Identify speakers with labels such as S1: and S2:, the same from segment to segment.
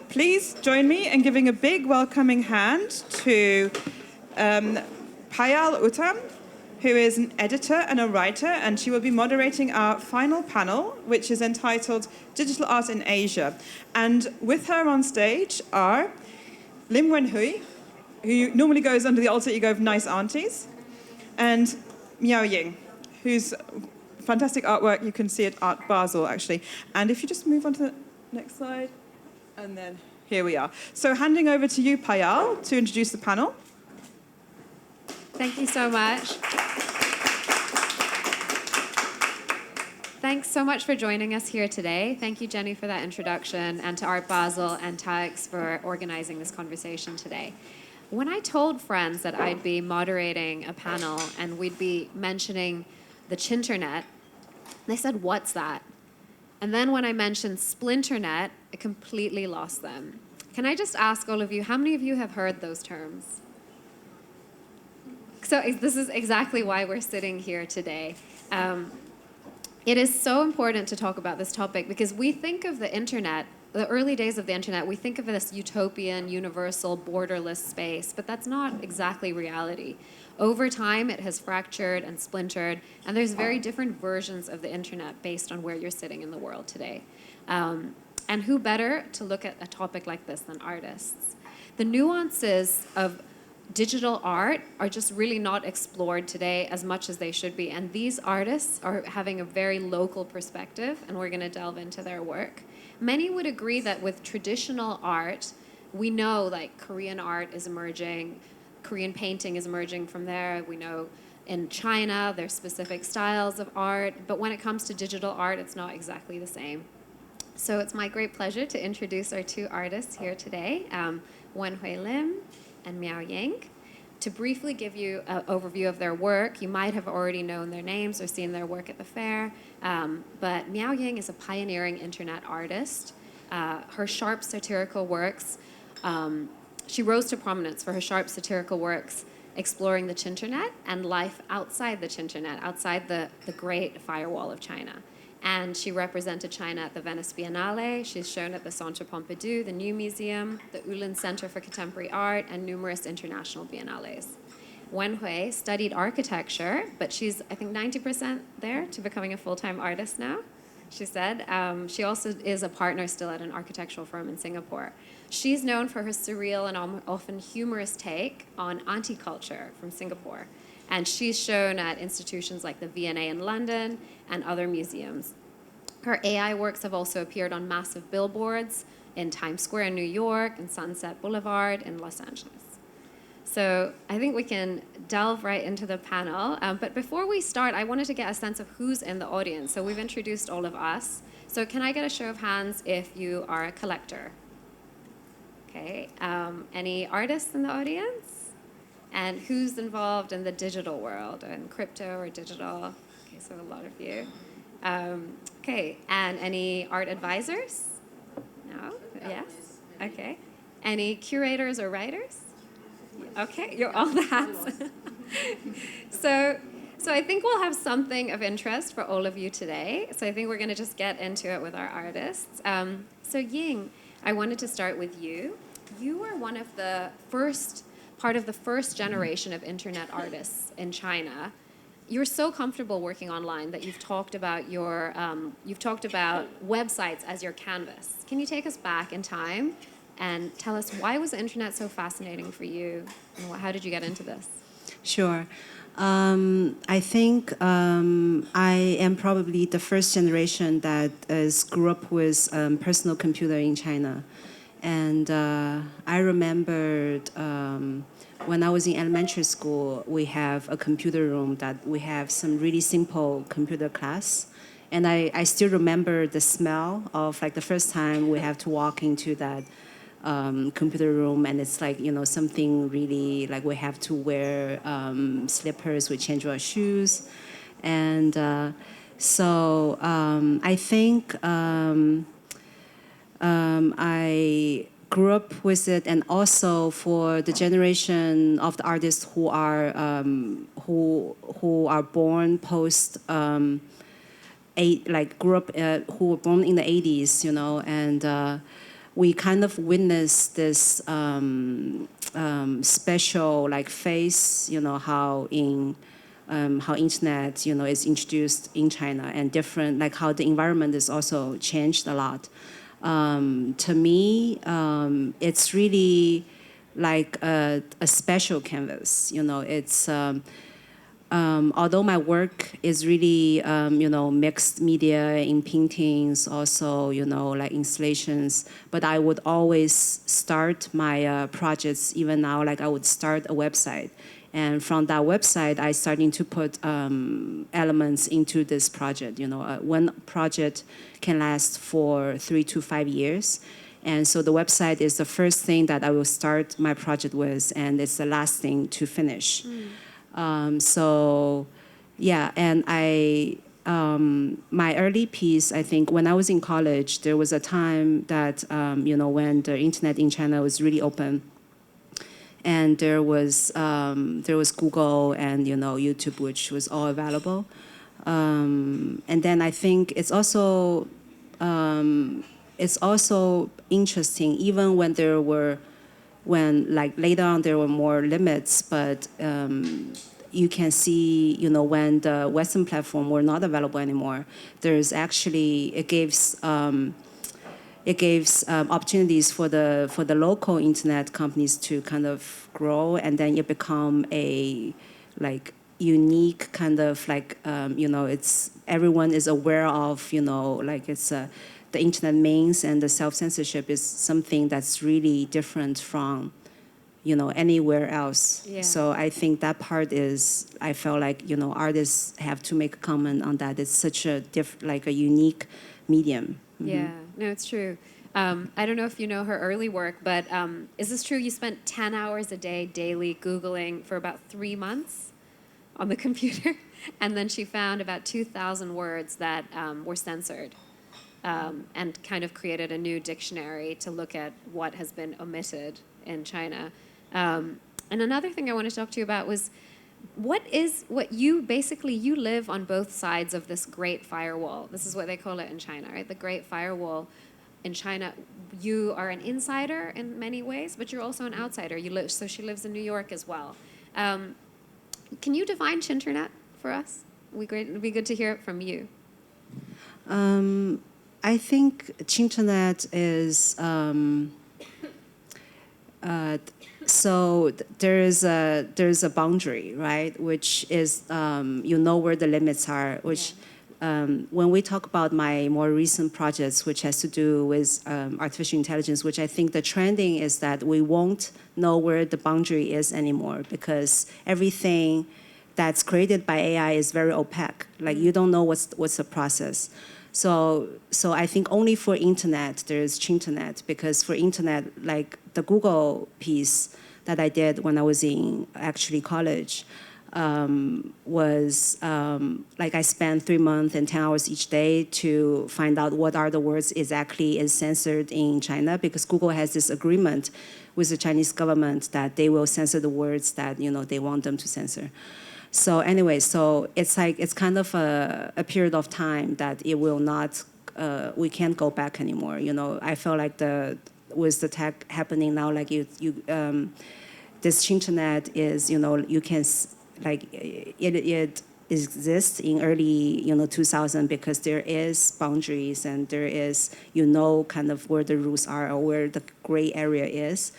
S1: Please join me in giving a big welcoming hand to Payal Uttam, who is an editor and a writer, and she will be moderating our final panel, which is entitled Digital Art in Asia. And with her on stage are Wenhui, who normally goes under the alter ego of Niceaunties, and Miao Ying, whose fantastic artwork you can see at Art Basel, actually. And if you just move on to the next slide, and then here we are. So handing over to you, Payal, to introduce the panel.
S2: Thank you so much. Thanks so much for joining us here today. Thank you, Jenny, for that introduction, and to Art Basel and TAX for organizing this conversation today. When I told friends that I'd be moderating a panel and we'd be mentioning the Chinternet, they said, "What's that?" And then when I mentioned Splinternet, it completely lost them. Can I just ask all of you, how many of you have heard those terms? So this is exactly why we're sitting here today. It is so important to talk about this topic because we think of the internet, the early days of the internet, we think of this utopian, universal, borderless space, but that's not exactly reality. Over time, it has fractured and splintered, and there's very different versions of the internet based on where you're sitting in the world today. And who better to look at a topic like this than artists? The nuances of digital art are just really not explored today as much as they should be, and these artists are having a very local perspective, and we're going to delve into their work. Many would agree that with traditional art, we know like Korean art is emerging, Korean painting is emerging from there. We know in China there's specific styles of art, but when it comes to digital art, it's not exactly the same. So it's my great pleasure to introduce our two artists here today, Wenhui Lim and Miao Ying. To briefly give you an overview of their work, you might have already known their names or seen their work at the fair, but Miao Ying is a pioneering internet artist. Her sharp satirical works, she rose to prominence for her sharp satirical works exploring the Chinternet and life outside the Chinternet, outside the great firewall of China. And she represented China at the Venice Biennale. She's shown at the Centre Pompidou, the New Museum, the Ulan Center for Contemporary Art, and numerous international biennales. Wenhui studied architecture, but she's, I think, 90% there to becoming a full-time artist now, she said. She also is a partner still at an architectural firm in Singapore. She's known for her surreal and often humorous take on anti-culture from Singapore. And she's shown at institutions like the V&A in London and other museums. Her AI works have also appeared on massive billboards in Times Square in New York and Sunset Boulevard in Los Angeles. So I think we can delve right into the panel. But before we start, I wanted to get a sense of who's in the audience. So we've introduced all of us. So can I get a show of hands if you are a collector? Okay. Any artists in the audience? And who's involved in the digital world, and crypto or digital? Okay, so a lot of you. Okay, and any art advisors? No? Yes? Okay. Any curators or writers? Okay, you're all the hats. So I think we'll have something of interest for all of you today. So I think we're going to just get into it with our artists. So Ying, I wanted to start with you. You were one of the part of the first generation of internet artists in China. You're so comfortable working online that you've talked about websites as your canvas. Can you take us back in time and tell us why was the internet so fascinating for you, and how did you get into this?
S3: Sure. I think I am probably the first generation that grew up with personal computer in China. And I remembered when I was in elementary school, we have a computer room that we have some really simple computer class. And I still remember the smell of like the first time we have to walk into that computer room, and it's like, something really like we have to wear slippers, we change our shoes. And so I think I grew up with it, and also for the generation of the artists who are born post grew up who were born in the 80s, and we kind of witnessed this special like phase, how internet, is introduced in China, and different, like how the environment is also changed a lot. To me, it's really like a special canvas. It's although my work is really mixed media in paintings, also like installations, but I would always start my projects, even now, like I would start a website. And from that website, I starting to put elements into this project. One project can last for 3 to 5 years. And so the website is the first thing that I will start my project with, and it's the last thing to finish. So, yeah, and my early piece, I think, when I was in college, there was a time that, when the internet in China was really open, and there was Google and YouTube, which was all available, and then I think it's also interesting, even when like later on there were more limits, but you can see when the Western platform were not available anymore, there's actually it gives opportunities for the local internet companies to kind of grow, and then it become a like unique kind of like it's everyone is aware of like it's the internet means, and the self-censorship is something that's really different from anywhere else.
S2: Yeah.
S3: So I think that part is, I felt like artists have to make a comment on that. It's such a like a unique medium.
S2: Yeah, no, it's true. I don't know if you know her early work, but is this true? You spent 10 hours a day daily Googling for about 3 months on the computer, and then she found about 2,000 words that were censored, and kind of created a new dictionary to look at what has been omitted in China. And another thing I wanted to talk to you about was what you live on both sides of this great firewall. This is what they call it in China, right? The great firewall in China. You are an insider in many ways, but you're also an outsider. So she lives in New York as well. Can you define Chinternet for us? It'd be good to hear it from you.
S3: I think Chinternet is so there's a boundary, right? Which is where the limits are. Which when we talk about my more recent projects, which has to do with artificial intelligence, which I think the trending is that we won't know where the boundary is anymore, because everything that's created by AI is very opaque. Like you don't know what's the process. So I think only for internet there's Chinternet, because for internet, like the Google piece that I did when I was in actually college was like I spent 3 months and 10 hours each day to find out what are the words exactly is censored in China, because Google has this agreement with the Chinese government that they will censor the words that they want them to censor. So anyway, so it's like it's kind of a period of time that it will not, we can't go back anymore. I feel like with the tech happening now, like this Chinternet is, you can like it exists in early 2000, because there is boundaries and there is kind of where the rules are or where the gray area is.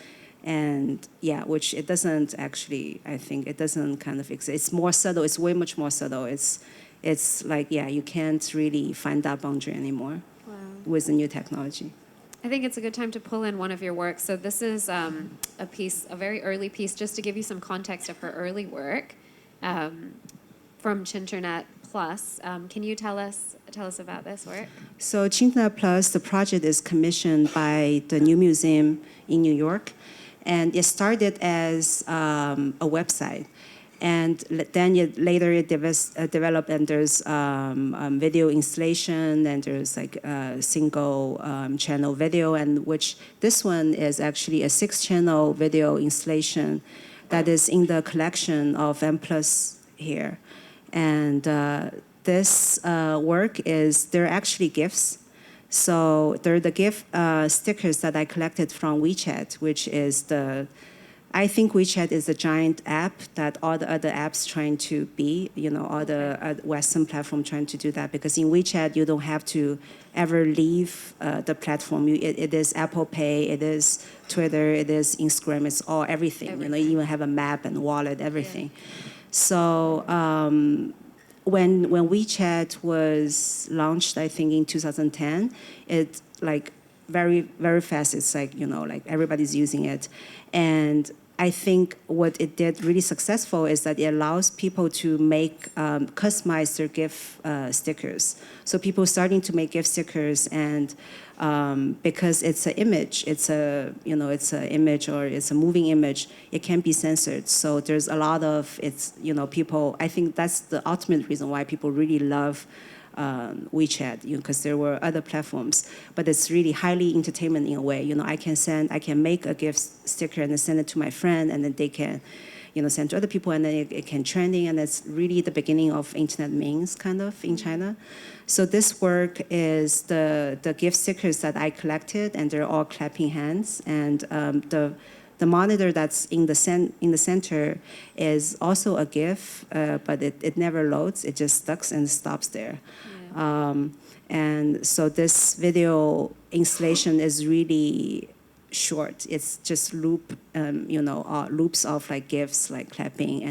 S3: And yeah, which it doesn't actually, I think it doesn't kind of exist. It's more subtle. It's way much more subtle. It's like, yeah, you can't really find that boundary anymore.
S2: Wow.
S3: With the new technology.
S2: I think it's a good time to pull in one of your works. So this is a very early piece, just to give you some context of her early work, from Chinternet Plus. Can you tell us about this work?
S3: So Chinternet Plus, the project is commissioned by the New Museum in New York. And it started as a website. And then later it developed, and there's video installation, and there's like a single channel video, and which this one is actually a 6-channel video installation that is in the collection of M+ here. And this work they're actually GIFs. So they're the gift stickers that I collected from WeChat, which is I think WeChat is a giant app that all the other apps trying to be, all the Western platform trying to do that. Because in WeChat, you don't have to ever leave the platform. It is Apple Pay, it is Twitter, it is Instagram, it's all everything. You even have a map and wallet, everything. Yeah. So when WeChat was launched, I think in 2010, it very, very fast. It's like everybody's using it. And I think what it did really successful is that it allows people to make customize their gift stickers. So people starting to make gift stickers, and because it's an image, it's an image or it's a moving image, it can be censored. So there's a lot of people. I think that's the ultimate reason why people really love WeChat, because there were other platforms, but it's really highly entertainment in a way. I can make a gift sticker and then send it to my friend, and then they can, send to other people, and then it can trending, and it's really the beginning of internet memes kind of in China. So this work is the gift stickers that I collected, and they're all clapping hands, and the monitor that's in the center is also a GIF, but it never loads. It just stucks and stops there. Yeah. And so this video installation is really short. It's just loops of like GIFs, like clapping,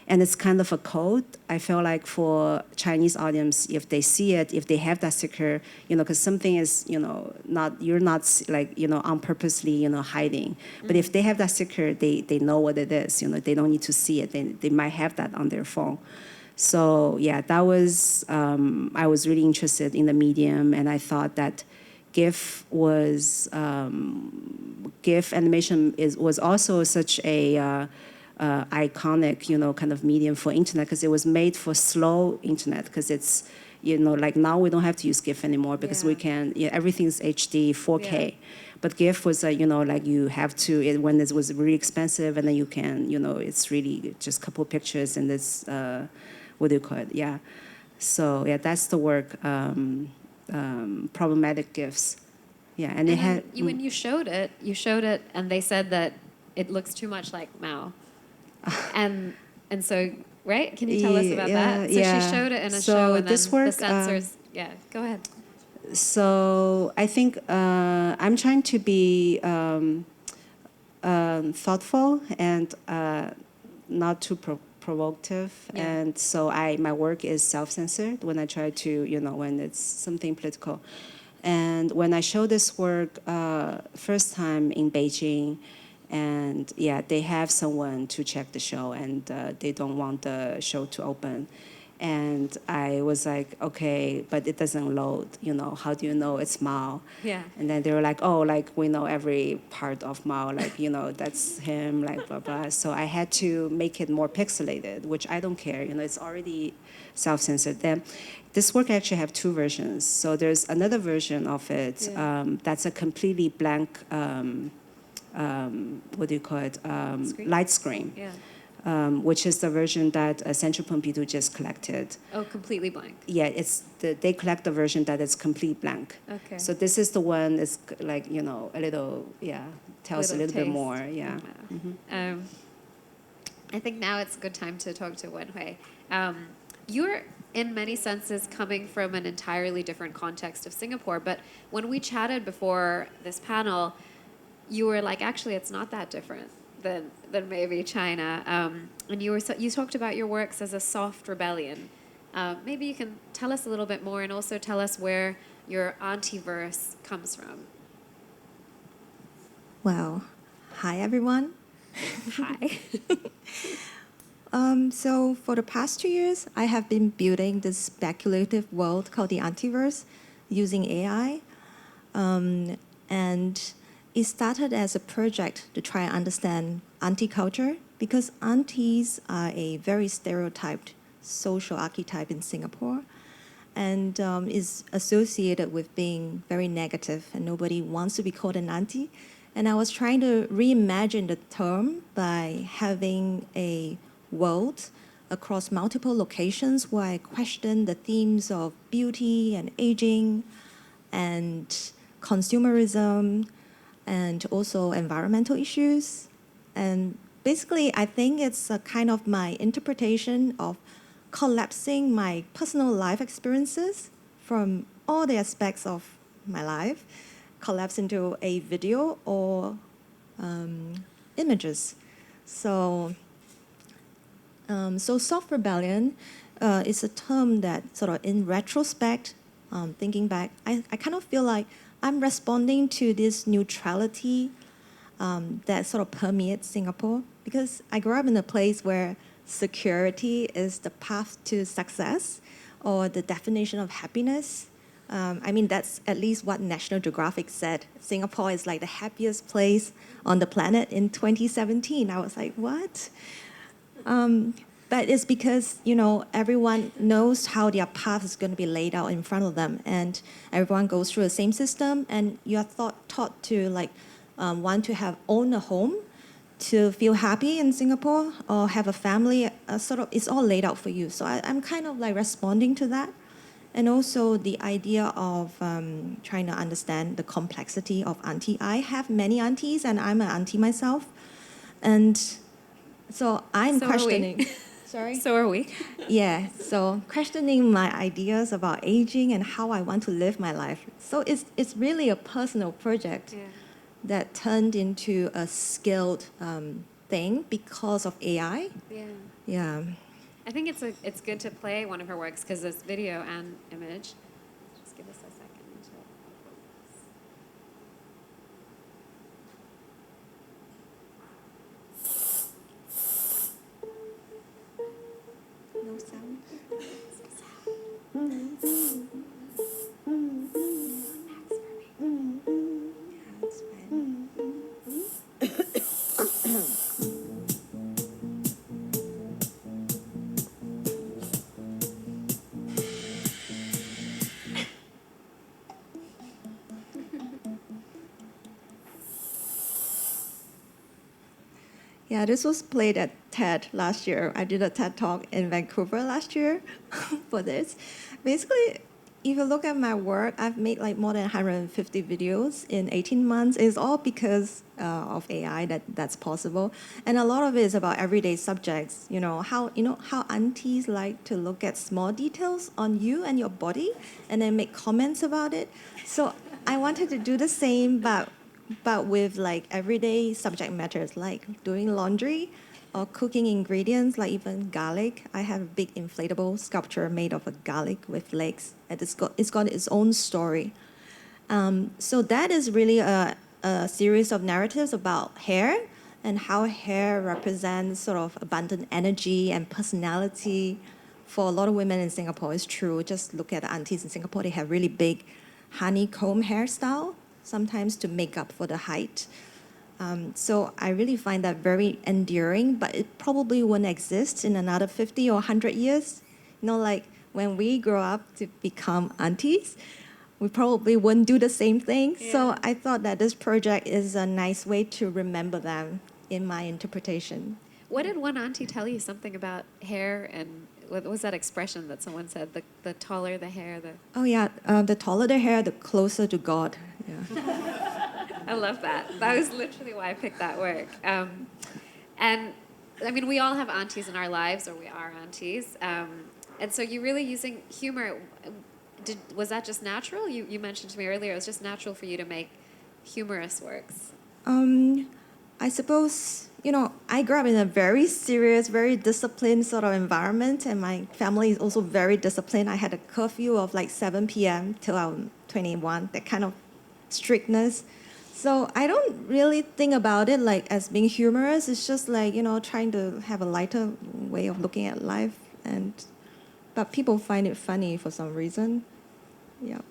S3: and it's kind of a code. I feel like for Chinese audience, if they see it, if they have that sticker, because something is, you're not like, on purposely, hiding. But if they have that sticker, they know what it is. They don't need to see it. They might have that on their phone. So yeah, that was, I was really interested in the medium, and I thought that GIF animation was also such a iconic, kind of medium for internet, because it was made for slow internet, because it's, like now we don't have to use GIF anymore because we can, everything's HD, 4K. Yeah. But GIF was, like you have to, when it was really expensive, and then you can, it's really just a couple pictures, and it's, what do you call it? Yeah. So yeah, that's the work, problematic GIFs. Yeah, and it had.
S2: When you showed it, and they said that it looks too much like Miao. And so, right? Can you tell us about that? So she showed it in a show, and
S3: this
S2: then
S3: work,
S2: the censors. Go ahead.
S3: So I think I'm trying to be thoughtful and not too provocative, and so my work is self-censored when I try to, when it's something political. And when I show this work first time in Beijing, and they have someone to check the show, and they don't want the show to open. And I was like, okay, but it doesn't load, how do you know it's Mao? Yeah. And then they were like, oh, like we know every part of Mao, like, that's him, like blah, blah. So I had to make it more pixelated, which I don't care, it's already self-censored. Then this work actually have two versions. So there's another version of it that's a completely blank, what do you call it? Light screen. Yeah. Which is the version that Central Pompidou just collected.
S2: Oh, completely blank.
S3: Yeah, they collect the version that is complete blank. Okay. So this is the one that's like, a little, tells a little bit more, yeah. Mm-hmm.
S2: I think now it's a good time to talk to Wenhui. You're, in many senses, coming from an entirely different context of Singapore, but when we chatted before this panel, you were like, actually, it's not that different than maybe China. And you talked about your works as a soft rebellion. Maybe you can tell us a little bit more, and also tell us where your auntie-verse comes from.
S4: Well, hi everyone.
S2: Hi.
S4: So for the past 2 years, I have been building this speculative world called the Auntie-verse using AI. And it started as a project to try and understand auntie culture, because aunties are a very stereotyped social archetype in Singapore, and is associated with being very negative, and nobody wants to be called an auntie. And I was trying to reimagine the term by having a world across multiple locations where I question the themes of beauty and aging, and consumerism, and also environmental issues. And basically, I think it's a kind of my interpretation of collapsing my personal life experiences from all the aspects of my life, collapse into a video or images. So, so soft rebellion is a term that sort of in retrospect, thinking back, I kind of feel like I'm responding to this neutrality that sort of permeates Singapore, because I grew up in a place where security is the path to success or the definition of happiness. I mean, that's at least what National Geographic said. Singapore is like the happiest place on the planet in 2017. I was like, what? But it's because, you know, everyone knows how their path is going to be laid out in front of them, and everyone goes through the same system, and you're taught to like want to own a home, to feel happy in Singapore or have a family. Sort of, it's all laid out for you. So I'm kind of like responding to that. And also the idea of trying to understand the complexity of auntie. I have many aunties, and I'm an auntie myself. And so I'm
S2: So are we.
S4: questioning. Sorry?
S2: So are we.
S4: Yeah, so questioning my ideas about aging and how I want to live my life. So it's really a personal project that turned into a skilled thing because of AI.
S2: Yeah.
S4: Yeah.
S2: I think it's good to play one of her works because it's video and image. Just give us a second.
S4: No sound. That's fine. Yeah, this was played at TED last year. I did a TED talk in Vancouver last year for this. Basically, if you look at my work, I've made like more than 150 videos in 18 months. It's all because of AI that's possible. And a lot of it is about everyday subjects. How aunties like to look at small details on you and your body and then make comments about it. So I wanted to do the same, but with like everyday subject matters like doing laundry or cooking ingredients, like even garlic. I have a big inflatable sculpture made of a garlic with legs, and it's got its own story. So that is really a series of narratives about hair and how hair represents sort of abundant energy and personality for a lot of women in Singapore. It's true. Just look at the aunties in Singapore. They have really big honeycomb hairstyle, sometimes to make up for the height. So I really find that very endearing, but it probably wouldn't exist in another 50 or 100 years. Like when we grow up to become aunties, we probably wouldn't do the same thing. Yeah. So I thought that this project is a nice way to remember them in my interpretation.
S2: What did one auntie tell you something about hair, and what was that expression that someone said? The taller the hair, the...
S4: Oh yeah, the taller the hair, the closer to God. Yeah.
S2: I love that. That was literally why I picked that work. And I mean, we all have aunties in our lives, or we are aunties. And so you're really using humor. Was that just natural? You mentioned to me earlier, it was just natural for you to make humorous works.
S4: I suppose, I grew up in a very serious, very disciplined sort of environment, and my family is also very disciplined. I had a curfew of like 7 p.m. till I'm 21, that kind of strictness. So I don't really think about it like as being humorous. It's just like, trying to have a lighter way of looking at life. But people find it funny for some reason. Yeah.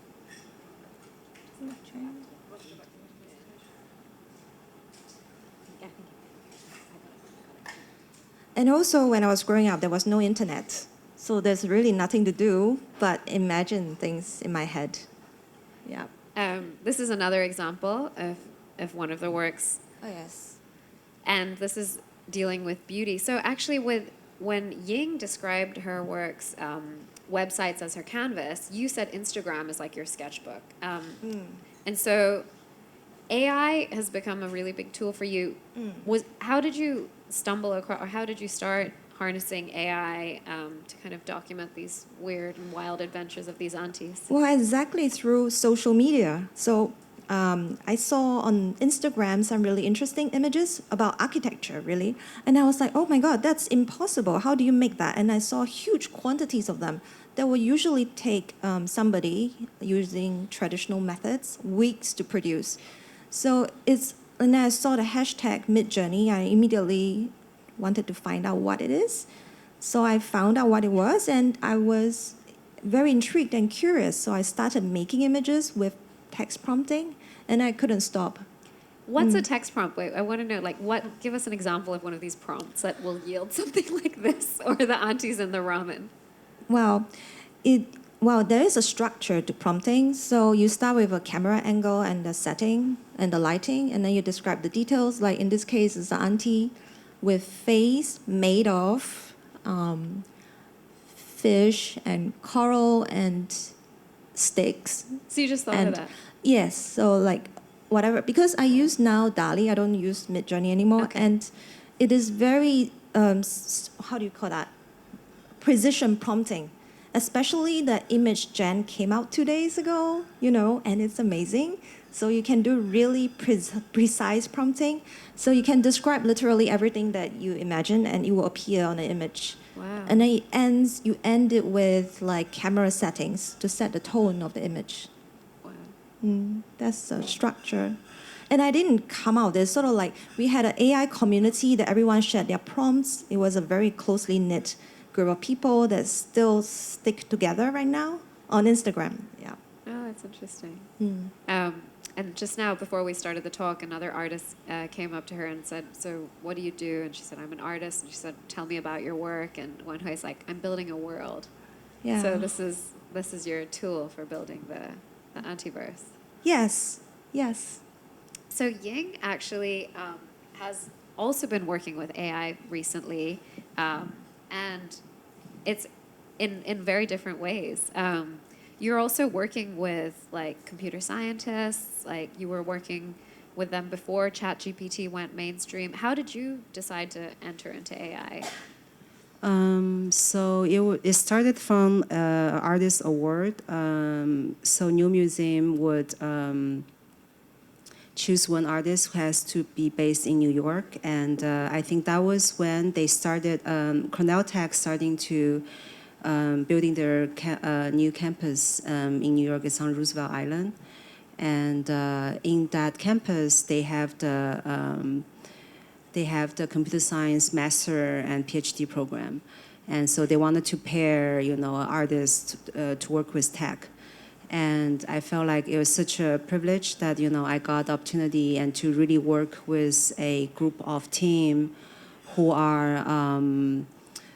S4: And also, when I was growing up, there was no internet. So there's really nothing to do but imagine things in my head. Yeah.
S2: This is another example of one of the works.
S4: Oh, yes.
S2: And this is dealing with beauty. So actually when Ying described her works, websites as her canvas, you said Instagram is like your sketchbook. And so AI has become a really big tool for you. How did you stumble across, or how did you start harnessing AI to kind of document these weird and wild adventures of these aunties?
S4: Well, exactly through social media. So I saw on Instagram some really interesting images about architecture, really. And I was like, oh my God, that's impossible. How do you make that? And I saw huge quantities of them that would usually take somebody using traditional methods weeks to produce. So and I saw the hashtag Midjourney. I immediately wanted to find out what it is. So I found out what it was, and I was very intrigued and curious. So I started making images with text prompting, and I couldn't stop.
S2: What's a text prompt? Wait, I want to know, like, give us an example of one of these prompts that will yield something like this, or the aunties in the ramen.
S4: Well, there is a structure to prompting. So you start with a camera angle and the setting and the lighting, and then you describe the details. Like in this case, it's the auntie with face made of fish and coral and sticks.
S2: So you just thought of that?
S4: Yes. So like whatever, because I use now DALL-E. I don't use Midjourney anymore,
S2: Okay.
S4: and it is very how do you call that? Precision prompting. Especially the image gen came out 2 days ago, and it's amazing. So you can do really precise prompting. So you can describe literally everything that you imagine, and it will appear on the image.
S2: Wow.
S4: And then you end it with like camera settings to set the tone of the image.
S2: Wow.
S4: That's the structure. And I didn't come out. There's sort of like, we had an AI community that everyone shared their prompts. It was a very closely knit group of people that still stick together right now on Instagram. Yeah.
S2: Oh, that's interesting. And just now, before we started the talk, another artist came up to her and said, "So what do you do?" And she said, "I'm an artist." And she said, "Tell me about your work." And Wenhui's like, "I'm building a world."
S4: Yeah.
S2: So this is your tool for building the Antiverse.
S4: Yes. Yes.
S2: So Ying actually has also been working with AI recently, and it's in very different ways. You're also working with like computer scientists, like you were working with them before ChatGPT went mainstream. How did you decide to enter into AI?
S3: So it started from Artist Award. So New Museum would choose one artist who has to be based in New York, and I think that was when they started. Cornell Tech starting to building their new campus in New York. It's on Roosevelt Island, and in that campus they have the computer science master and PhD program, and so they wanted to pair artists to work with tech. And I felt like it was such a privilege that I got the opportunity and to really work with a group of team who are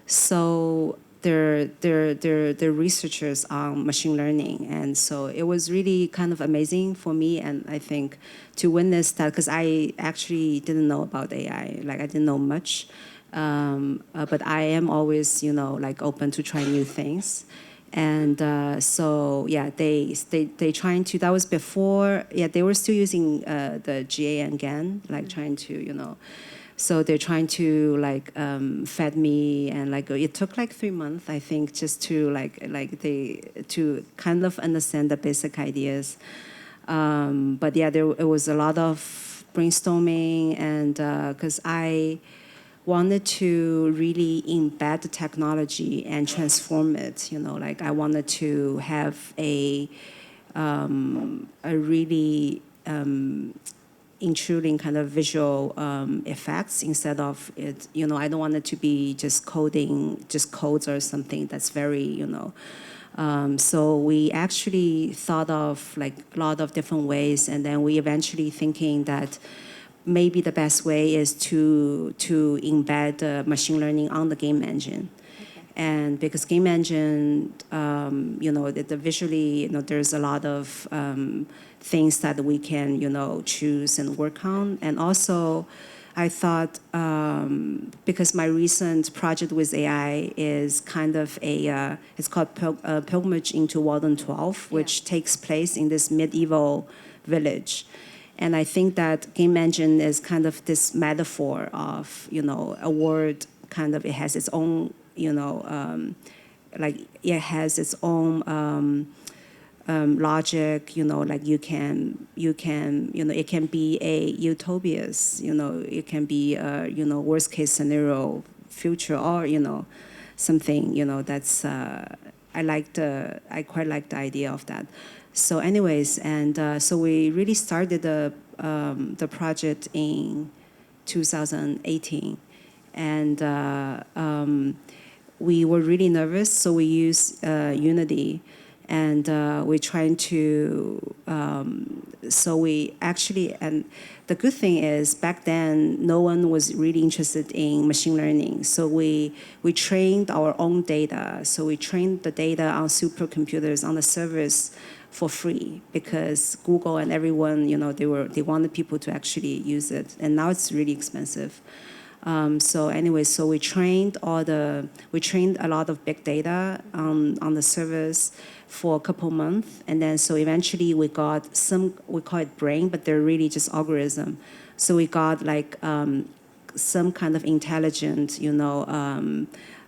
S3: so they're researchers on machine learning, and so it was really kind of amazing for me, and I think to witness that, because I actually didn't know about AI, like I didn't know much, but I am always like open to try new things. And so yeah, they trying to, that was before, yeah, they were still using the GA and GAN, like trying to so they're trying to like fed me, and like it took like 3 months, I think, just to to kind of understand the basic ideas. But yeah, it was a lot of brainstorming, and because I wanted to really embed the technology and transform it. Like I wanted to have a really intruding kind of visual effects instead of it. I don't want it to be just codes or something that's very so we actually thought of like a lot of different ways, and then we eventually thinking that maybe the best way is to embed machine learning on the game engine. Okay. And because game engine, the visually, there's a lot of things that we can, choose and work on. And also, I thought because my recent project with AI is kind of it's called Pilgrimage into Walden 12, which takes place in this medieval village. And I think that game engine is kind of this metaphor of, a word kind of, it has its own, like it has its own logic, like it can be a utopias, it can be a, worst case scenario future, or, something, that's, I quite like the idea of that. So anyways, and so we really started the project in 2018. And we were really nervous, so we used Unity. And we're trying to, so we actually, and the good thing is back then, no one was really interested in machine learning. So we trained our own data. So we trained the data on supercomputers, on the servers for free, because Google and everyone, they wanted people to actually use it. And now it's really expensive. So anyway, so we trained a lot of big data on the servers for a couple months, and then so eventually we got we call it brain, but they're really just algorithm. So we got like some kind of intelligent,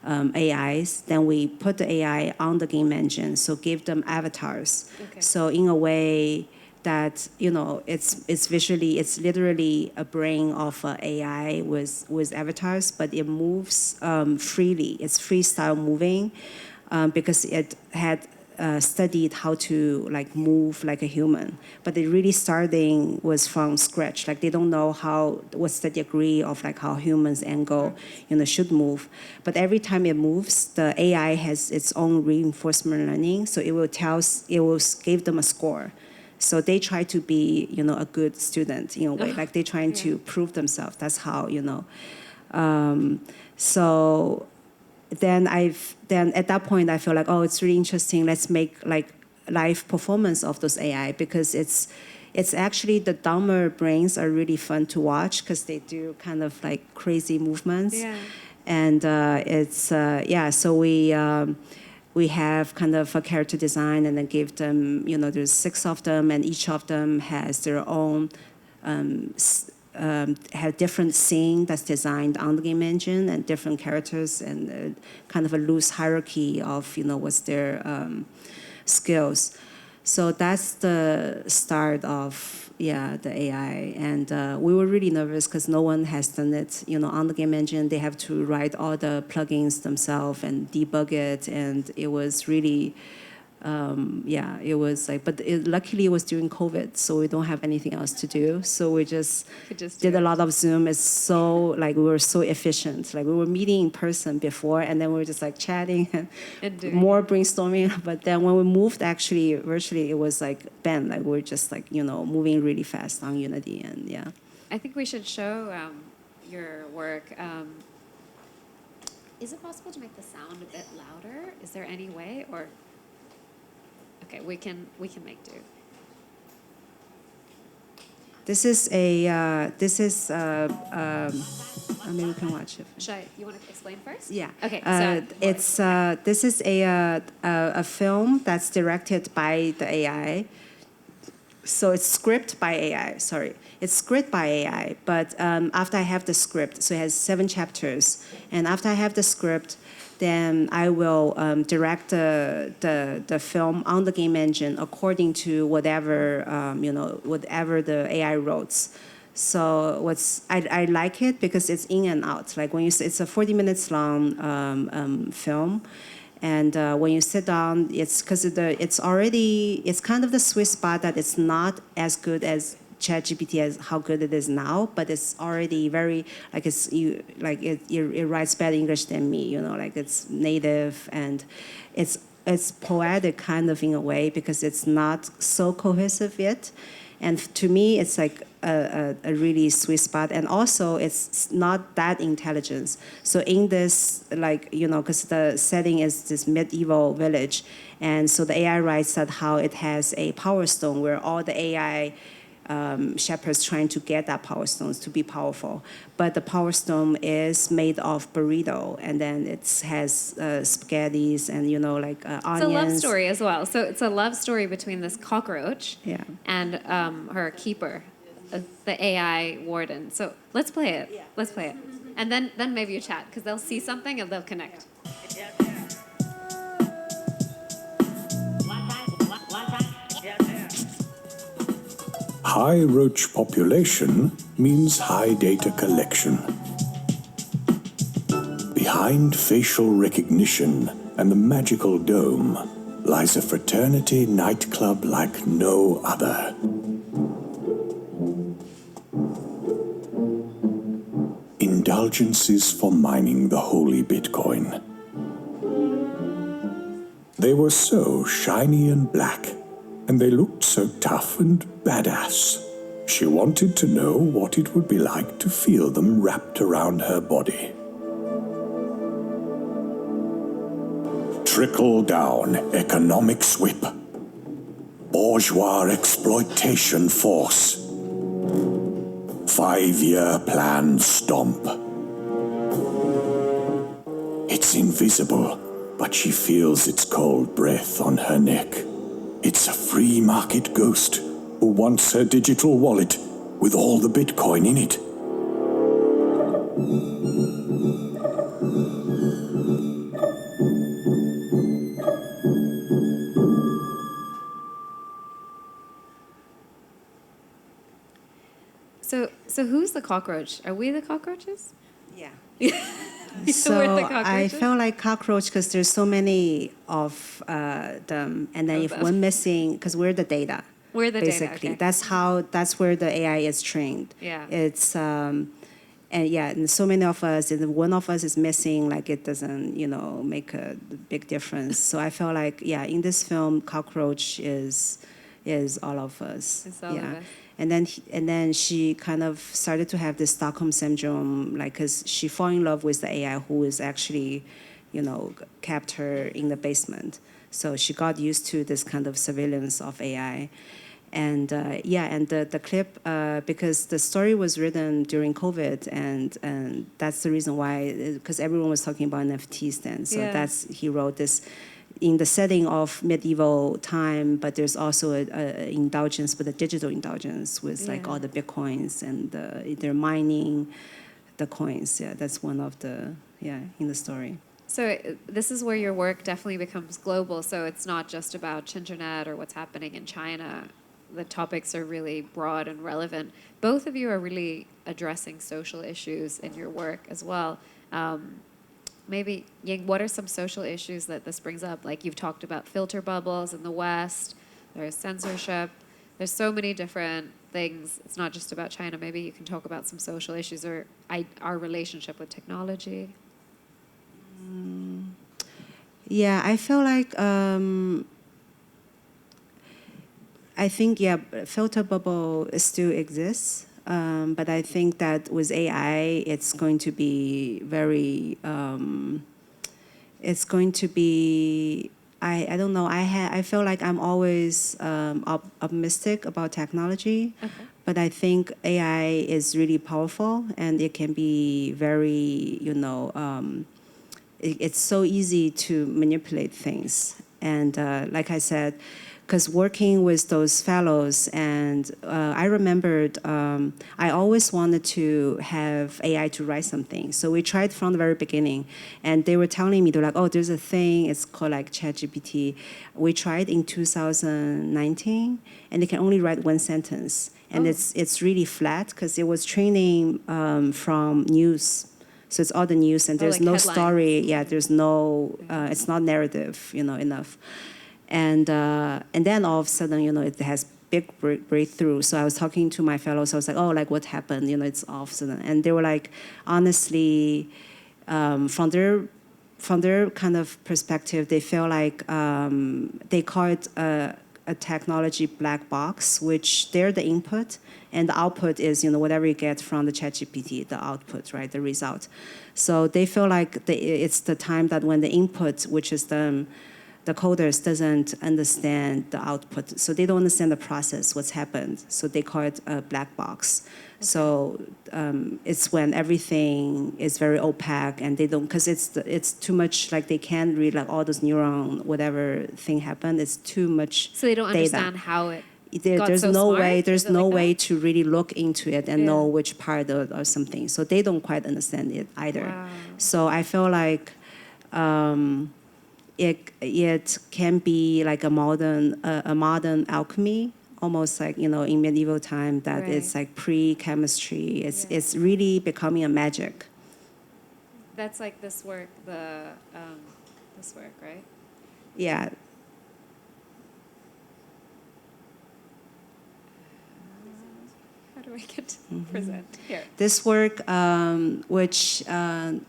S3: AIs. Then we put the AI on the game engine, so give them avatars. Okay. So in a way that it's visually, it's literally a brain of AI with avatars, but it moves freely. It's freestyle moving because it had studied how to like move like a human, but it really starting was from scratch. Like they don't know what's the degree of like how humans angle should move, but every time it moves, the AI has its own reinforcement learning, so it will give them a score. So they try to be, a good student in a way. Like they're trying to prove themselves. That's how, So then at that point I feel like, oh, it's really interesting. Let's make like live performance of those AI, because it's actually, the dumber brains are really fun to watch because they do kind of like crazy movements. Yeah. And so we have kind of a character design, and then give them, there's 6 of them, and each of them has their own, have different scene that's designed on the game engine, and different characters, and kind of a loose hierarchy of, what's their skills. So that's the start of, the AI. And we were really nervous because no one has done it, on the game engine. They have to write all the plugins themselves and debug it. And it was really, it was like, but luckily it was during COVID, so we don't have anything else to do. So we just did a lot of Zoom. It's so, like, we were so efficient. Like, we were meeting in person before, and then we were just like chatting and more brainstorming. But then when we moved actually virtually, it was like, bam, like we're just like, moving really fast on Unity. And yeah.
S2: I think we should show your work. Is it possible to make the sound a bit louder? Is there any way, or? Okay, we can make do.
S3: This is maybe we can watch it.
S2: You want to explain first?
S3: Yeah.
S2: Okay.
S3: This is a film that's directed by the AI. So it's script by AI. Sorry, it's script by AI. But after I have the script, so it has 7 chapters, and after I have the script, then I will direct the film on the game engine according to whatever whatever the AI wrote. So I like it because it's in and out. Like when it's a 40 minutes long film, and when you sit down, it's because it's kind of the sweet spot that it's not as good as ChatGPT as how good it is now, but it's already very it writes better English than me, like it's native, and it's poetic kind of in a way because it's not so cohesive yet, and to me it's like a really sweet spot, and also it's not that intelligence. So in this, because the setting is this medieval village, and so the AI writes that how it has a power stone where all the AI shepherds trying to get that power stones to be powerful. But the power stone is made of burrito, and then it has spaghettis and onions.
S2: It's a love story as well. So it's a love story between this cockroach and her keeper, the AI warden. So let's play it. Yeah. Let's play it. And then maybe you chat, because they'll see something and they'll connect.
S5: High roach population means high data collection. Behind facial recognition and the magical dome lies a fraternity nightclub like no other. Indulgences for mining the holy Bitcoin. They were so shiny and black, and they looked so tough and badass. She wanted to know what it would be like to feel them wrapped around her body. Trickle down economics whip. Bourgeois exploitation force. 5-year plan stomp. It's invisible, but she feels its cold breath on her neck. It's a free market ghost who wants her digital wallet with all the Bitcoin in it.
S2: So who's the cockroach? Are we the cockroaches?
S3: Yeah.
S2: So we're the
S3: I
S2: cockroaches?
S3: felt like cockroach because there's so many of them, and then
S2: Of
S3: if
S2: them.
S3: one missing, because we're the data.
S2: We're the data,
S3: basically.
S2: okay.
S3: That's where the AI is trained.
S2: Yeah.
S3: It's and so many of us, if one of us is missing, like it doesn't make a big difference. So I felt like in this film, cockroach is all of us.
S2: It's all of us.
S3: And then she kind of started to have this Stockholm syndrome, like, because she fell in love with the AI who is actually, kept her in the basement. So she got used to this kind of surveillance of AI. And and the clip, because the story was written during COVID, and that's the reason why, because everyone was talking about NFTs then. So he wrote this in the setting of medieval time, but there's also a indulgence, but a digital indulgence with like all the Bitcoins and they're mining the coins. Yeah, that's one of the, in the story.
S2: So this is where your work definitely becomes global. So it's not just about internet or what's happening in China. The topics are really broad and relevant. Both of you are really addressing social issues in your work as well. Maybe, Ying, what are some social issues that this brings up? Like you've talked about filter bubbles in the West, there's censorship, there's so many different things. It's not just about China. Maybe you can talk about some social issues or our relationship with technology.
S3: Yeah, I feel like, I think, filter bubble still exists. But I think that with AI, it's going to be very, I don't know, I feel like I'm always optimistic about technology, but I think AI is really powerful and it can be very, it's so easy to manipulate things. And like I said, because working with those fellows, and I remembered I always wanted to have AI to write something. So we tried from the very beginning, and they were telling me, they're like, oh, there's a thing, it's called like ChatGPT. We tried in 2019, and they can only write one sentence. And it's really flat, because it was training from news. So it's all the news, and there's
S2: like
S3: no
S2: headlines.
S3: story. Yeah, there's no, it's not narrative, enough. And then all of a sudden, it has big breakthrough. So I was talking to my fellows. I was like, oh, like what happened? It's all of a sudden. And they were like, honestly, from their kind of perspective, they feel like they call it a technology black box, which they're the input, and the output is, whatever you get from the ChatGPT, the output, right, the result. So they feel like it's the time that when the input, which is them, the coders doesn't understand the output, so they don't understand the process, what's happened. So they call it a black box. Okay. So it's when everything is very opaque, and they don't, because it's too much, like they can't read like all those neuron, whatever thing happened. It's too much.
S2: So they don't
S3: data.
S2: Understand how it.
S3: There's
S2: so
S3: no
S2: smart?
S3: way. There's no
S2: like
S3: way
S2: that?
S3: to really look into it and
S2: Yeah.
S3: know which part or something. So they don't quite understand it either.
S2: Wow.
S3: So I feel like it can be like a modern alchemy, almost like in medieval time, that
S2: Right.
S3: it's like pre-chemistry. It's really becoming a magic.
S2: That's like this work, this work, right?
S3: Yeah.
S2: How do I get to present here?
S3: This work, which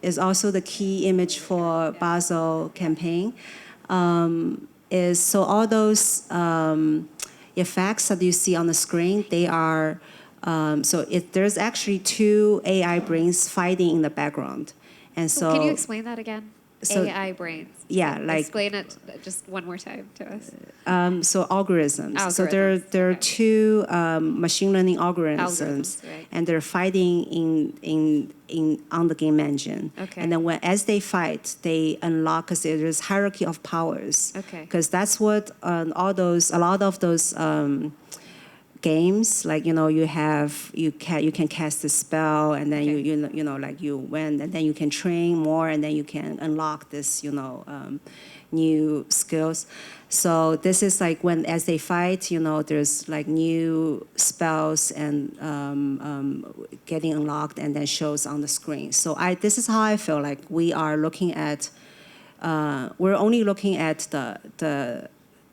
S3: is also the key image for Basel campaign, is so all those effects that you see on the screen, they are, there's actually two AI brains fighting in the background. And so
S2: Can you explain that again?
S3: So-
S2: AI brains.
S3: Yeah, like
S2: Explain it just one more time to us.
S3: so algorithms. So
S2: Algorithms,
S3: there are
S2: okay.
S3: two machine learning algorithms,
S2: Algorithms, right.
S3: and they're fighting in on the game engine.
S2: Okay.
S3: And then as they fight, they unlock, because there's hierarchy of powers.
S2: Okay.
S3: Because that's what a lot of those games, like you can cast a spell, and then
S2: Okay.
S3: you win, and then you can train more, and then you can unlock this new skills. So this is like as they fight, there's like new spells and getting unlocked, and then shows on the screen. So this is how I feel like we are looking at. We're only looking at the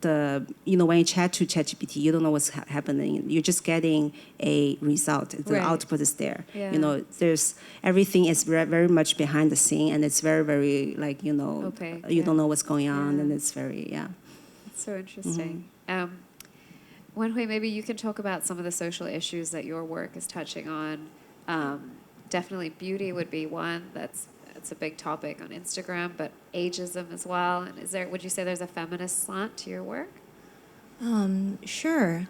S3: when you chat to ChatGPT, you don't know what's happening. You're just getting a result. The
S2: Right.
S3: output is there.
S2: Yeah.
S3: There's everything is very much behind the scene, and it's very, very
S2: Opaque,
S3: you
S2: yeah.
S3: don't know what's going on,
S2: Yeah.
S3: and it's very
S2: It's so interesting. Wenhui, maybe you can talk about some of the social issues that your work is touching on. Definitely beauty would be one. That's a big topic on Instagram, but ageism as well. And would you say there's a feminist slant to your work?
S4: Sure.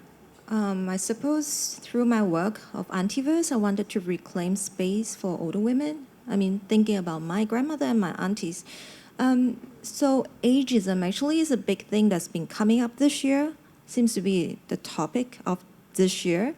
S4: I suppose through my work of Antiverse, I wanted to reclaim space for older women. I mean, thinking about my grandmother and my aunties. So ageism actually is a big thing that's been coming up this year. Seems to be the topic of this year,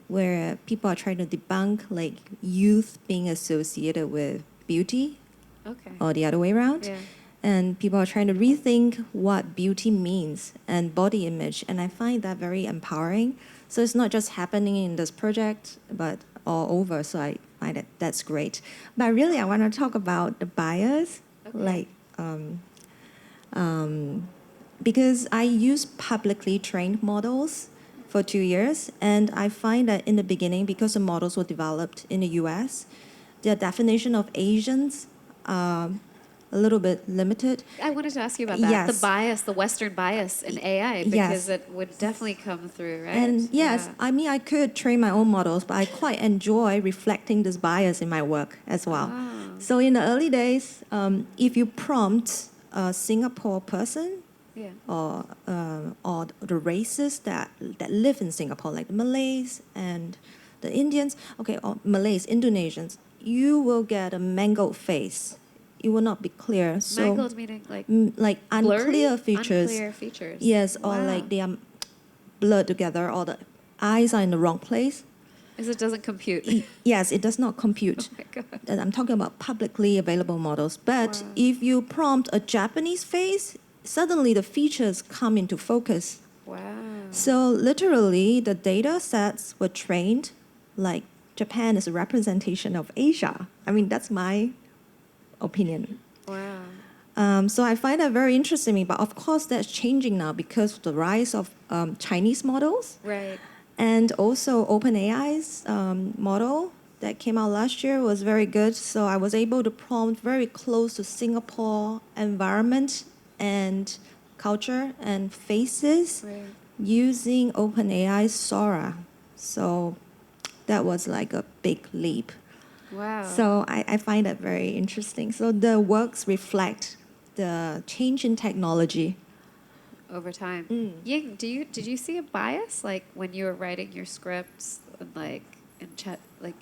S4: where people are trying to debunk like youth being associated with beauty,
S2: Okay.
S4: or the other way around.
S2: Yeah.
S4: And people are trying to rethink what beauty means and body image. And I find that very empowering. So it's not just happening in this project, but all over. So I find that's great. But really, I want to talk about the bias,
S2: Okay.
S4: because I use publicly trained models for 2 years. And I find that in the beginning, because the models were developed in the US, their definition of Asians are a little bit limited.
S2: I wanted to ask you about that.
S4: Yes.
S2: The bias, the Western bias in AI, because
S4: Yes.
S2: it would definitely come through, right?
S4: And yes,
S2: Yeah.
S4: I mean, I could train my own models, but I quite enjoy reflecting this bias in my work as well.
S2: Ah.
S4: So in the early days, if you prompt a Singapore person
S2: Yeah.
S4: or the races that live in Singapore, like the Malays and the Indians, or Malays, Indonesians, you will get a mangled face. It will not be clear. So
S2: Mangled meaning like
S4: like
S2: blurry?
S4: unclear features.
S2: Unclear features.
S4: Yes, or
S2: Wow.
S4: like they are blurred together, or the eyes are in the wrong place.
S2: Because it doesn't compute.
S4: Yes, it does not compute.
S2: Oh my God.
S4: And I'm talking about publicly available models. But
S2: Wow.
S4: if you prompt a Japanese face, suddenly the features come into focus.
S2: Wow.
S4: So literally, the data sets were trained like Japan is a representation of Asia. I mean, that's my opinion.
S2: Wow.
S4: So I find that very interesting. But of course, that's changing now because of the rise of Chinese models.
S2: Right.
S4: And also OpenAI's model that came out last year was very good. So I was able to prompt very close to Singapore environment and culture and faces
S2: Right.
S4: using OpenAI's Sora. So that was like a big leap.
S2: Wow.
S4: So I find that very interesting. So the works reflect the change in technology.
S2: Over time. Ying, did you see a bias like when you were writing your scripts and like in chat like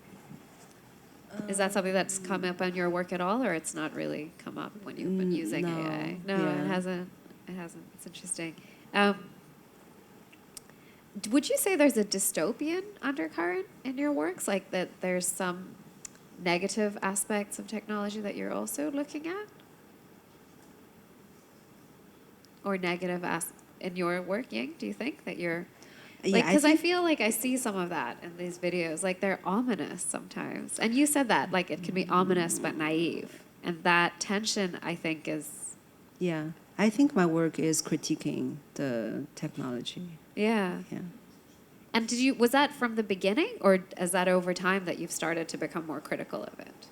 S2: is that something that's come up on your work at all, or it's not really come up when you've been using
S3: no.
S2: AI? No,
S3: Yeah.
S2: it hasn't. It hasn't. It's interesting. Would you say there's a dystopian undercurrent in your works, like that there's some negative aspects of technology that you're also looking at? Or negative in your work, Ying? Do you think that you're like, because I feel like I see some of that in these videos, like they're ominous sometimes. And you said that, like it can be ominous but naive. And that tension, I think, is...
S3: Yeah, I think my work is critiquing the technology.
S2: Yeah.
S3: Yeah.
S2: And was that from the beginning, or is that over time that you've started to become more critical of it?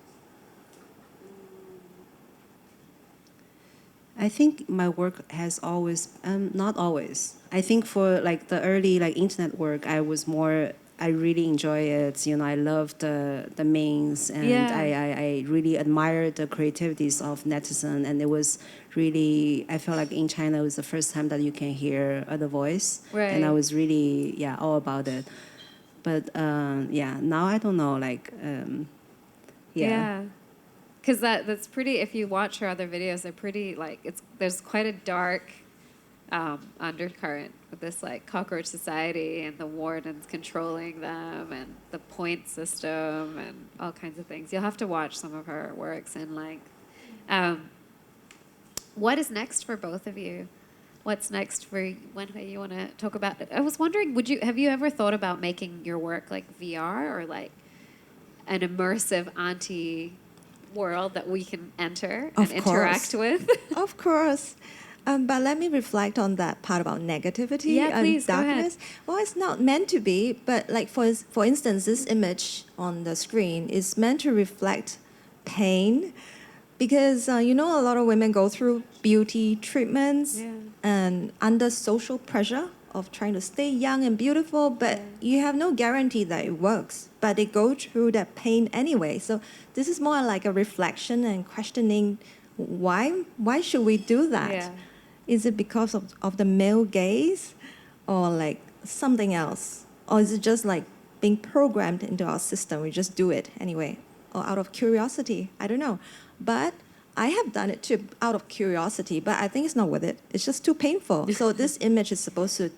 S3: I think my work has always, not always. I think for like the early like internet work, I really enjoy it. You know, I love the memes, and
S2: Yeah.
S3: I really admire the creativities of netizen. And it was really, I felt like in China it was the first time that you can hear other voice.
S2: Right.
S3: And I was really, all about it. But now I don't know, like,
S2: Yeah. Because that's pretty, if you watch her other videos, they're pretty, like, there's quite a dark undercurrent with this, like, cockroach society and the wardens controlling them and the point system and all kinds of things. You'll have to watch some of her works in length. What is next for both of you? What's next for Wenhui? You want to talk about it? I was wondering, have you ever thought about making your work like VR or like an immersive auntie world that we can enter and interact with?
S4: Of course. But let me reflect on that part about negativity
S2: Yeah, please,
S4: and
S2: go ahead.
S4: darkness. Well, it's not meant to be, but like for instance, this image on the screen is meant to reflect pain, because a lot of women go through beauty treatments and under social pressure of trying to stay young and beautiful, but you have no guarantee that it works. But they go through that pain anyway. So this is more like a reflection and questioning why should we do that?
S2: Yeah.
S4: Is it because of the male gaze, or like something else? Or is it just like being programmed into our system? We just do it anyway, or out of curiosity? I don't know. But I have done it too out of curiosity, but I think it's not worth it. It's just too painful. So this image is supposed to,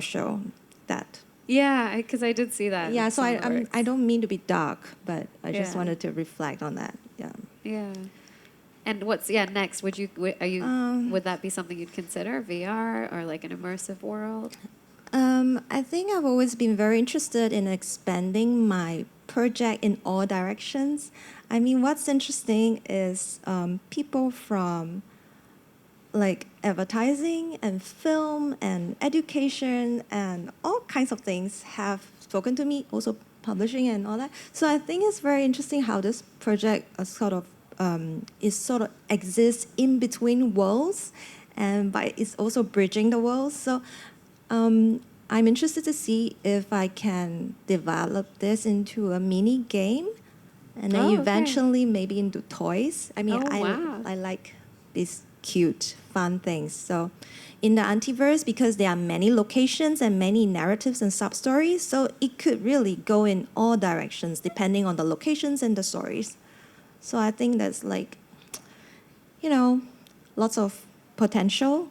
S4: show that.
S2: Yeah, because I did see that.
S4: Yeah,
S2: in
S4: so
S2: some of the works.
S4: I don't mean to be dark, but I just
S2: Yeah.
S4: wanted to reflect on that. Yeah.
S2: Yeah. And what's next? Would that be something you'd consider, VR or like an immersive world?
S4: I think I've always been very interested in expanding my project in all directions. I mean, what's interesting is people from like advertising and film and education and all kinds of things have spoken to me, also publishing and all that. So I think it's very interesting how this project sort of exists in between worlds, and it's also bridging the worlds. So I'm interested to see if I can develop this into a mini game, and then eventually maybe into toys. I mean,
S2: wow.
S4: I like these cute, fun things. So in the Antiverse, because there are many locations and many narratives and sub-stories, so it could really go in all directions depending on the locations and the stories. So I think that's like, lots of potential.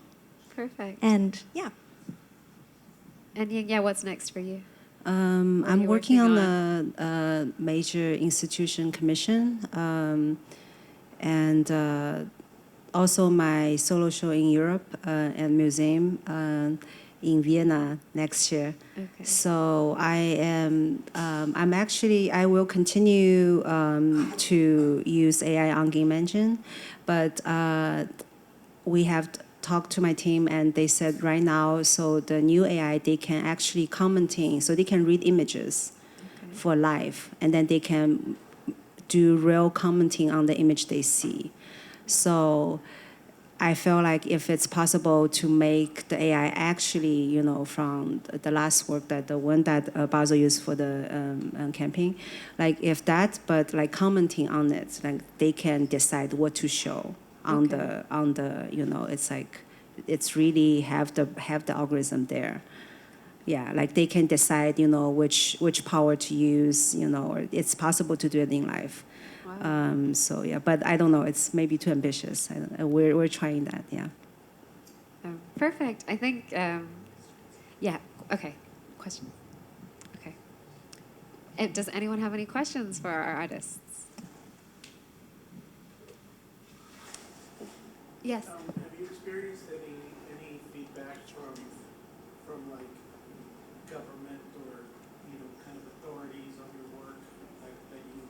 S2: Perfect.
S4: And yeah.
S2: And what's next for you?
S3: I'm
S2: you
S3: working
S2: working
S3: on a major institution commission, and also my solo show in Europe and museum in Vienna next year.
S2: Okay.
S3: So I will continue to use AI on game engine, but we have talked to my team, and they said right now, so the new AI, they can actually commenting, so they can read images for live, and then they can do real commenting on the image they see. So I feel like if it's possible to make the AI actually, from the last work the one that Basel used for the campaign, like if that, but like commenting on it, like they can decide what to show. on
S2: Okay.
S3: the you know, it's like it's really have the algorithm there. Yeah, like they can decide, you know, which power to use, you know, or it's possible to do it in life.
S2: Wow.
S3: So yeah, but I don't know, it's maybe too ambitious. I don't know. We're trying that, yeah.
S2: Perfect. I think, yeah, okay. Question. Okay. Does anyone have any questions for our artists? Yes.
S6: Have you experienced any feedback from like government or kind of authorities on your work that you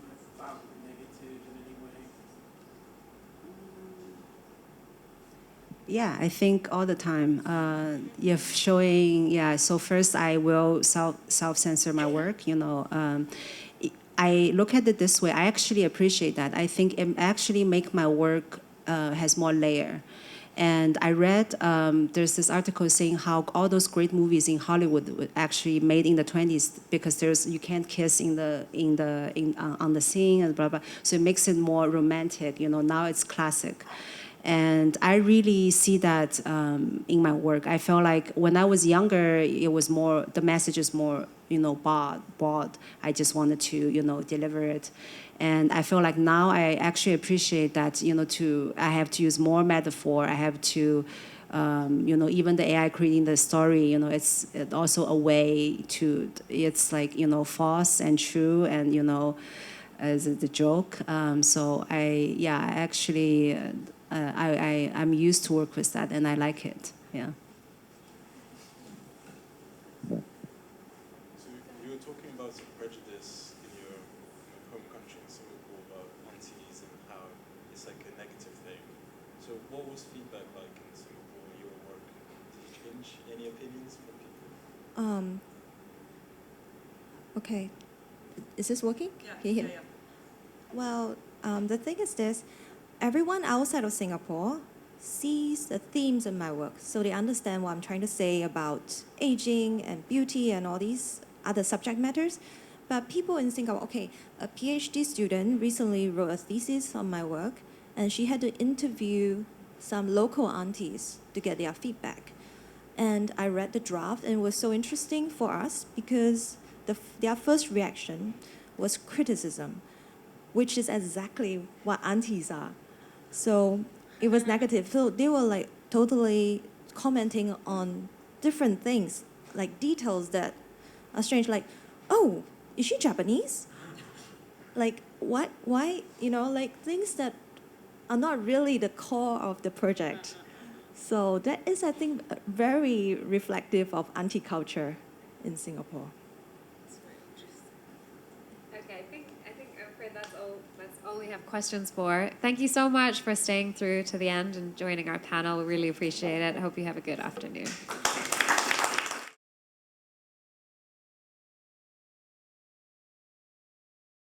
S6: have found negative in any way?
S3: Yeah, I think all the time. If showing, yeah. So first, I will self censor my work. You know, I look at it this way. I actually appreciate that. I think it actually make my work has more layer. And I read there's this article saying how all those great movies in Hollywood were actually made in the 20s because you can't kiss on the scene and blah blah. So it makes it more romantic. You know, now it's classic. And I really see that in my work. I felt like when I was younger, it was more, the message is more, you know, broad. I just wanted to, you know, deliver it. And I feel like now I actually appreciate that, you know, I have to use more metaphor. I have to, you know, even the AI creating the story, you know, it's also a way to, it's like, you know, false and true and, you know, as the joke. So I actually, I'm used to work with that and I like it. Yeah.
S7: So you were talking about some prejudice in your home country in Singapore about aunties and how it's like a negative thing. So what was feedback like in Singapore, your work? Did you change any opinions from people?
S4: Okay. Is this working? Can you hear me? Well, the thing is this, everyone outside of Singapore sees the themes in my work, so they understand what I'm trying to say about aging and beauty and all these other subject matters. But people in Singapore, okay, a PhD student recently wrote a thesis on my work, and she had to interview some local aunties to get their feedback. And I read the draft, and it was so interesting for us because their first reaction was criticism, which is exactly what aunties are. So it was negative. So they were like totally commenting on different things, like details that are strange, like, oh, is she Japanese? Like, what, why, you know, like things that are not really the core of the project. So that is, I think, very reflective of anti-culture in Singapore.
S2: Okay, I think Fred, that's all we have questions for. Thank you so much for staying through to the end and joining our panel. We really appreciate it. I hope you have a good afternoon.